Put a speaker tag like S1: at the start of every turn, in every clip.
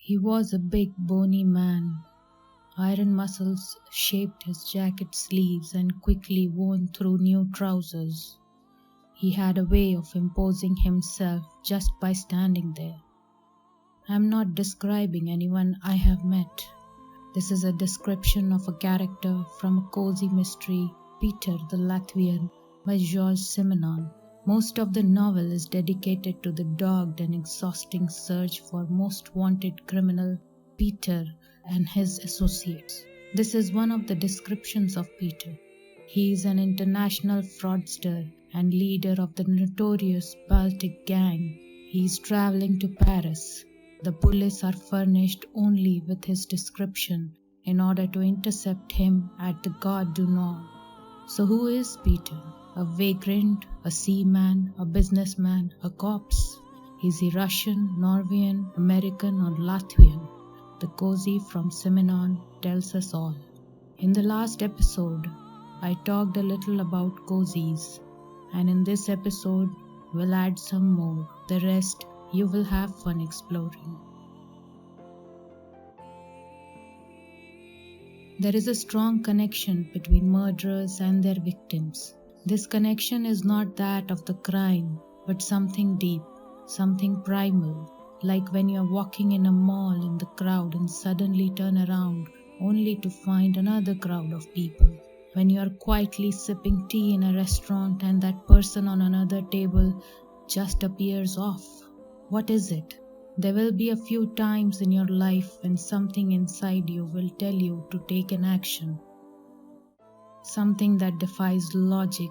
S1: He was a big, bony man. Iron muscles shaped his jacket sleeves and quickly worn through new trousers. He had a way of imposing himself just by standing there. I am not describing anyone I have met. This is a description of a character from a cozy mystery, Peter the Latvian, by Georges Simenon. Most of the novel is dedicated to the dogged and exhausting search for most wanted criminal Peter and his associates. This is one of the descriptions of Peter. He is an international fraudster and leader of the notorious Baltic gang. He is traveling to Paris. The police are furnished only with his description in order to intercept him at the Gare du Nord. So who is Peter? A vagrant, a seaman, a businessman, a corpse? Is he Russian, Norwegian, American, or Latvian? The cozy from Simenon tells us all. In the last episode, I talked a little about cozies, and in this episode, we'll add some more. The rest, you will have fun exploring. There is a strong connection between murderers and their victims. This connection is not that of the crime, but something deep, something primal, like when you are walking in a mall in the crowd and suddenly turn around only to find another crowd of people. When you are quietly sipping tea in a restaurant and that person on another table just appears off. What is it? There will be a few times in your life when something inside you will tell you to take an action. Something that defies logic,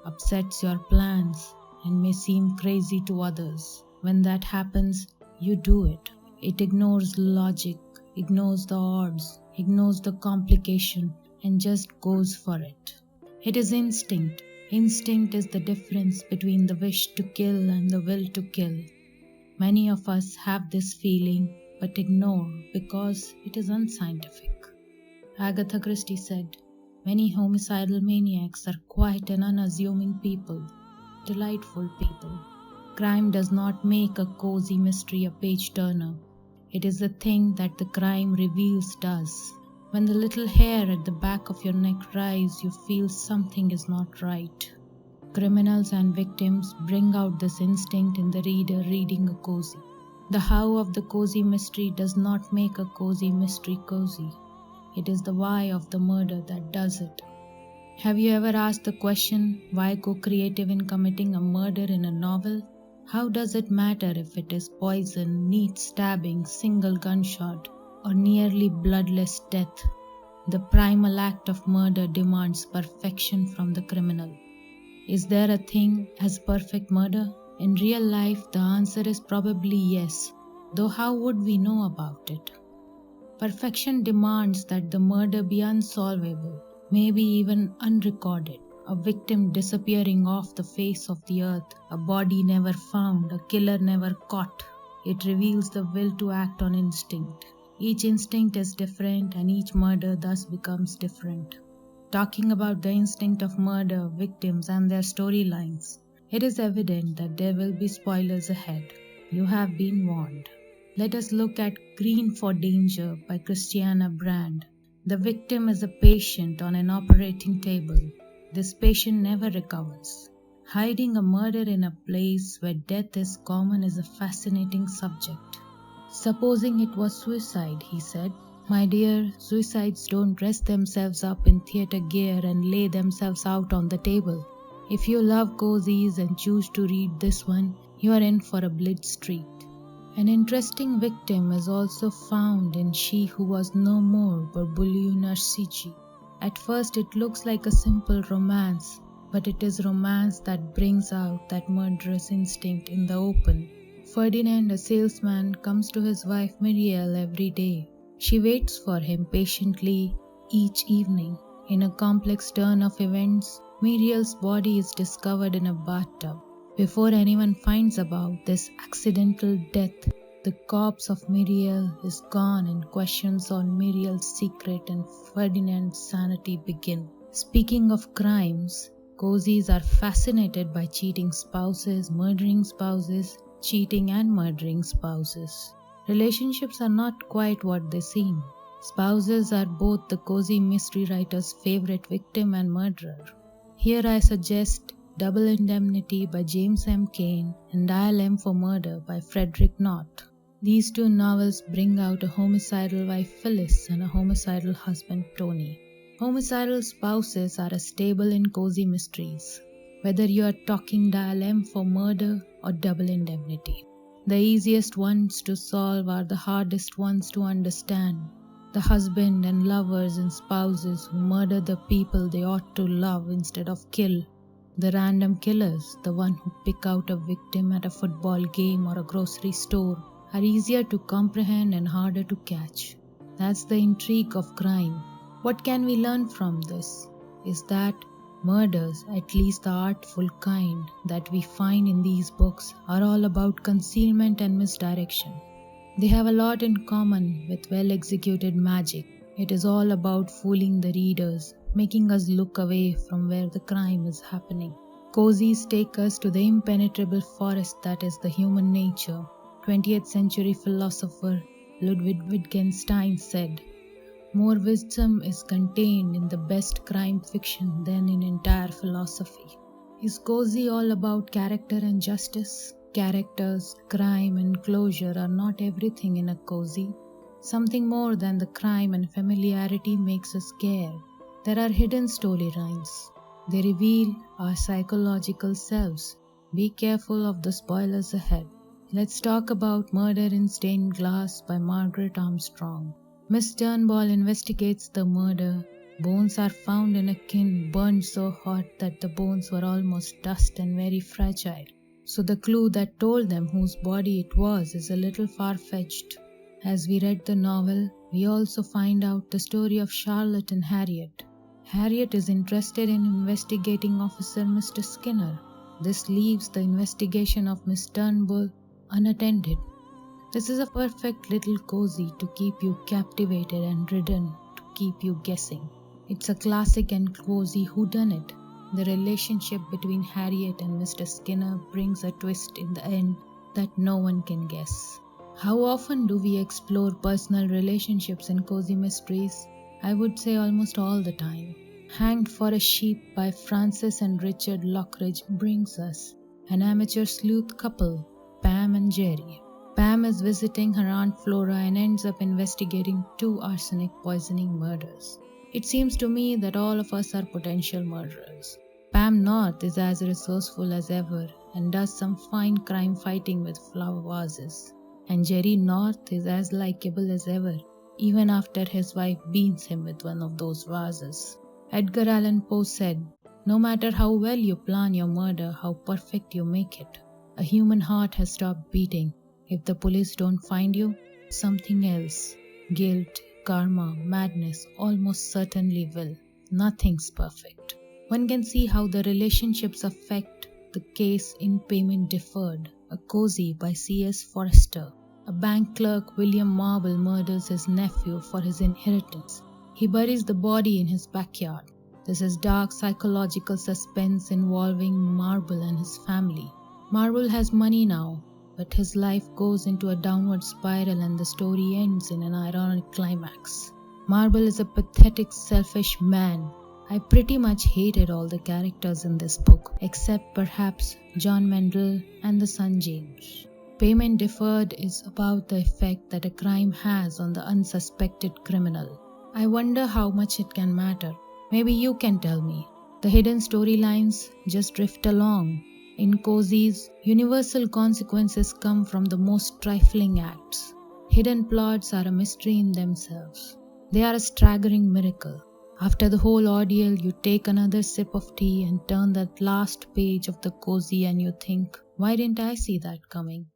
S1: upsets your plans, and may seem crazy to others. When that happens, you do it. It ignores logic, ignores the odds, ignores the complication, and just goes for it. It is instinct. Instinct is the difference between the wish to kill and the will to kill. Many of us have this feeling but ignore because it is unscientific. Agatha Christie said, "Many homicidal maniacs are quiet and unassuming people, delightful people." Crime does not make a cozy mystery a page-turner. It is the thing that the crime reveals does. When the little hair at the back of your neck rises, you feel something is not right. Criminals and victims bring out this instinct in the reader reading a cozy. The how of the cozy mystery does not make a cozy mystery cozy. It is the why of the murder that does it. Have you ever asked the question, why go creative in committing a murder in a novel? How does it matter if it is poison, neat stabbing, single gunshot, or nearly bloodless death? The primal act of murder demands perfection from the criminal. Is there a thing as perfect murder? In real life, the answer is probably yes, though how would we know about it? Perfection demands that the murder be unsolvable, maybe even unrecorded. A victim disappearing off the face of the earth, a body never found, a killer never caught. It reveals the will to act on instinct. Each instinct is different and each murder thus becomes different. Talking about the instinct of murder, victims and their storylines, it is evident that there will be spoilers ahead. You have been warned. Let us look at Green for Danger by Christiana Brand. The victim is a patient on an operating table. This patient never recovers. Hiding a murder in a place where death is common is a fascinating subject. Supposing it was suicide, he said. My dear, suicides don't dress themselves up in theatre gear and lay themselves out on the table. If you love cozies and choose to read this one, you are in for a blitz treat. An interesting victim is also found in She Who Was No More by Buliu Narsiji. At first it looks like a simple romance, but it is romance that brings out that murderous instinct in the open. Ferdinand, a salesman, comes to his wife Muriel every day. She waits for him patiently each evening. In a complex turn of events, Muriel's body is discovered in a bathtub. Before anyone finds about this accidental death, the corpse of Muriel is gone and questions on Muriel's secret and Ferdinand's sanity begin. Speaking of crimes, cozies are fascinated by cheating spouses, murdering spouses, cheating and murdering spouses. Relationships are not quite what they seem. Spouses are both the cozy mystery writer's favorite victim and murderer. Here I suggest Double Indemnity by James M. Cain and Dial M for Murder by Frederick Knott. These two novels bring out a homicidal wife Phyllis and a homicidal husband Tony. Homicidal spouses are a staple in cozy mysteries, whether you are talking Dial M for Murder or Double Indemnity. The easiest ones to solve are the hardest ones to understand. The husband and lovers and spouses who murder the people they ought to love instead of kill. The random killers, the one who pick out a victim at a football game or a grocery store, are easier to comprehend and harder to catch. That's the intrigue of crime. What can we learn from this? Is that murders, at least the artful kind that we find in these books, are all about concealment and misdirection. They have a lot in common with well-executed magic. It is all about fooling the readers, making us look away from where the crime is happening. Cozies take us to the impenetrable forest that is the human nature. 20th century philosopher Ludwig Wittgenstein said, "More wisdom is contained in the best crime fiction than in entire philosophy." Is cozy all about character and justice? Characters, crime, and closure are not everything in a cozy. Something more than the crime and familiarity makes us care. There are hidden storylines. They reveal our psychological selves. Be careful of the spoilers ahead. Let's talk about Murder in Stained Glass by Margaret Armstrong. Miss Turnbull investigates the murder. Bones are found in a kiln burned so hot that the bones were almost dust and very fragile. So the clue that told them whose body it was is a little far-fetched. As we read the novel, we also find out the story of Charlotte and Harriet. Harriet is interested in investigating Officer Mr. Skinner. This leaves the investigation of Miss Turnbull unattended. This is a perfect little cozy to keep you captivated and ridden, to keep you guessing. It's a classic and cozy whodunit. The relationship between Harriet and Mr. Skinner brings a twist in the end that no one can guess. How often do we explore personal relationships in cozy mysteries? I would say almost all the time. Hanged for a Sheep by Frances and Richard Lockridge brings us an amateur sleuth couple, Pam and Jerry. Pam is visiting her Aunt Flora and ends up investigating 2 arsenic poisoning murders. It seems to me that all of us are potential murderers. Pam North is as resourceful as ever and does some fine crime fighting with flower vases. And Jerry North is as likable as ever, even after his wife beans him with one of those vases. Edgar Allan Poe said, "No matter how well you plan your murder, how perfect you make it, a human heart has stopped beating. If the police don't find you, something else, guilt, karma, madness, almost certainly will. Nothing's perfect." One can see how the relationships affect the case in Payment Deferred, a cozy by C.S. Forester. A bank clerk, William Marble, murders his nephew for his inheritance. He buries the body in his backyard. This is dark psychological suspense involving Marble and his family. Marble has money now, but his life goes into a downward spiral and the story ends in an ironic climax. Marble is a pathetic, selfish man. I pretty much hated all the characters in this book, except perhaps John Mendel and the son James. Payment Deferred is about the effect that a crime has on the unsuspected criminal. I wonder how much it can matter. Maybe you can tell me. The hidden storylines just drift along. In cozies, universal consequences come from the most trifling acts. Hidden plots are a mystery in themselves. They are a staggering miracle. After the whole ordeal, you take another sip of tea and turn that last page of the cozy and you think, why didn't I see that coming?